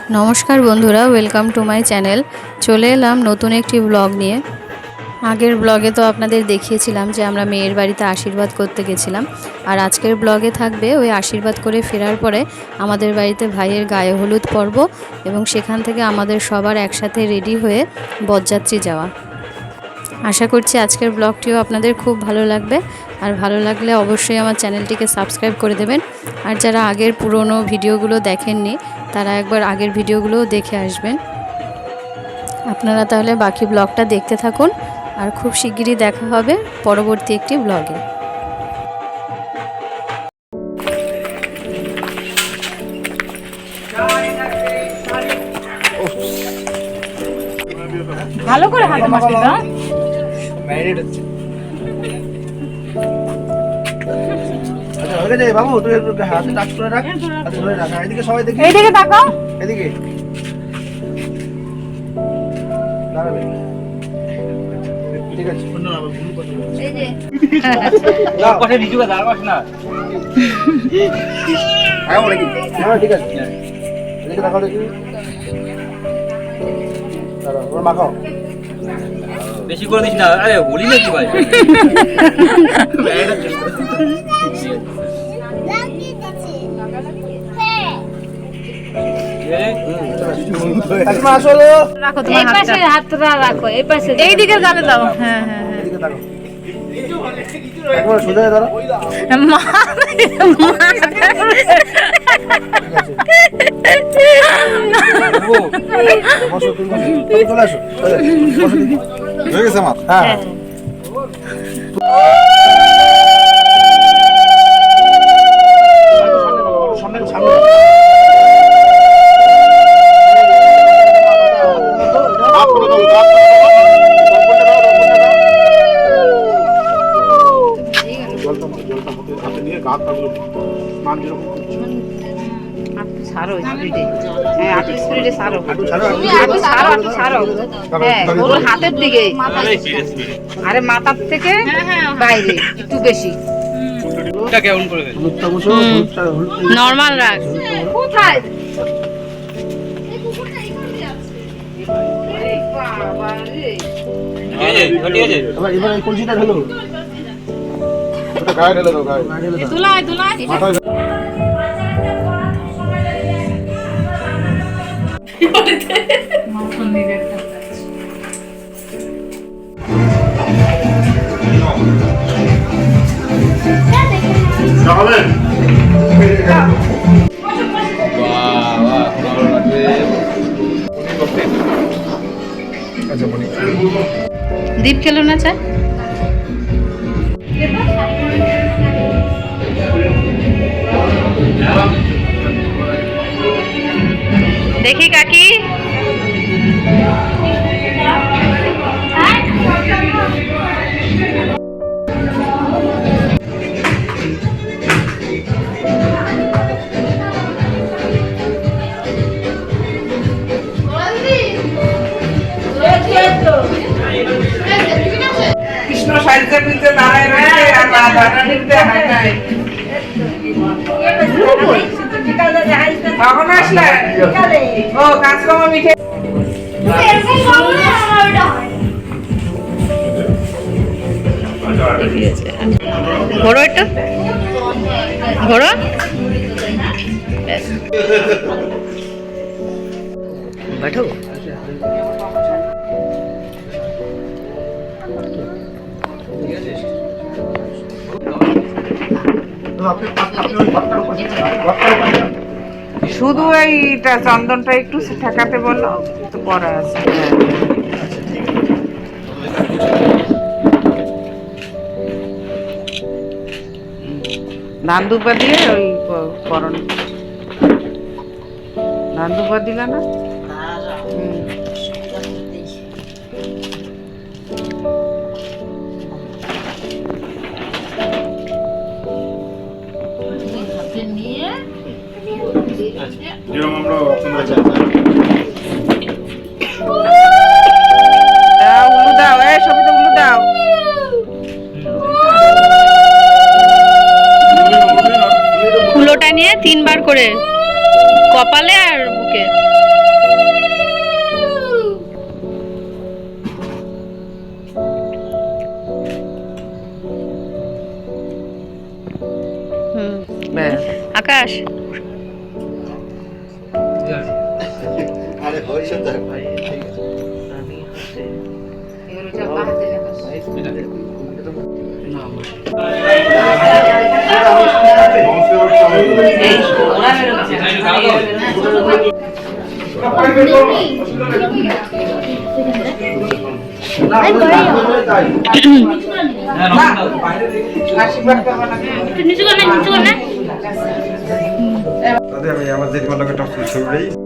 নমস্কার বন্ধুরা, welcome to my channel. চলে এলাম নতুন একটি ব্লগ নিয়ে। আগের ব্লগে তো আপনাদের দেখিয়েছিলাম যে আমরা মেয়ের বাড়িতে আশীর্বাদ করতে গেছিলাম, আর আজকের ব্লগে থাকবে ওই আশীর্বাদ করে ফেরার পরে আমাদের বাড়িতে ভাইয়ের গায়ে হলুদ পর্ব, এবং সেখান থেকে আমাদের সবার একসাথে রেডি হয়ে বরযাত্রী যাওয়া। আশা করছি আজকের ব্লগটিও আপনাদের খুব ভালো লাগবে, আর ভালো লাগলে অবশ্যই আমার চ্যানেলটিকে সাবস্ক্রাইব করে দেবেন। আর যারা আগের পুরনো ভিডিওগুলো দেখেননি তারা একবার আগের ভিডিওগুলোও দেখে আসবেন। আপনারা তাহলে বাকি ব্লগটা দেখতে থাকুন, আর খুব শিগগিরই দেখা হবে পরবর্তী একটি ব্লগে। ভালো করে হাতে মাছটা দাও। ম্যারিনেট হচ্ছে। আচ্ছা হয়ে গেছে বাবু, তুই একটু হাতে টাচ করে রাখ, হাতে ধরে রাখ। এদিকে সবাই দেখি, এইদিকে তাকাও, এদিকে দাঁড়াবে। ঠিক আছে, অন্য না ভুল কথা বলছি। এই যে দাও পাশে নিচুকে দাঁড়াস না। আগে বলে কি? হ্যাঁ ঠিক আছে। এদিকে তাকাও দেখি। দাঁড়াও, ওরা মাখাও। বেশি করে দিস না, আরে বলি না কি ভাই। রাখো তোমার হাতটা, হাতটা রাখো এই পাশে, এই দিকে গালে দাও। হ্যাঁ হ্যাঁ হ্যাঁ, এদিকে তাকাও। একবার সোজা হয়ে দাঁড়াও। মা বসো, তুমি বসো। চলে আসো, বসো দেখি। হয়ে গেছে আমার? হ্যাঁ। ছাড়ো স্পিডে, হ্যাঁ আটু স্পিডে ছাড়ো, আটু ছাড়ো, হ্যাঁ ওর হাতের দিকে, আরে মাথার থেকে বাইরে একটু বেশি। এটা কেমন করে দে? হলুদটা বসো, নরমাল রাখ। কোথায় ঠিক আছে। এবার এই কলসিটা ঢেলো, ওটা গায়ে ঢেলে দাও, গায়ে ঢেলে দাও। তুলায় তুলায় মাথায় দীপ খেলো না চা, দেখি কাকি। কৃষ্ণ সাহিত্য নিতে দাঁড়ায় রয়েছে আর রাধা নিতে হাঁটায়। কখন আসলে? ও কাজকর্ম মিঠে ঘোরো একটু, ঘোরো। बैठो। শুধু এইটা চন্দনটা একটু ঠেকাতে বললো তো পরে আছে। ধান দুব্বা দিয়ে ওই করণ, ধান দুব্বা দিলা না? দাও উলু দাও, এই সবিতা উলু দাও। ফুলোটা নিয়ে 3 বার করে কপালে আর বুকে। আমি আমার জেঠিমার লোকের ছবি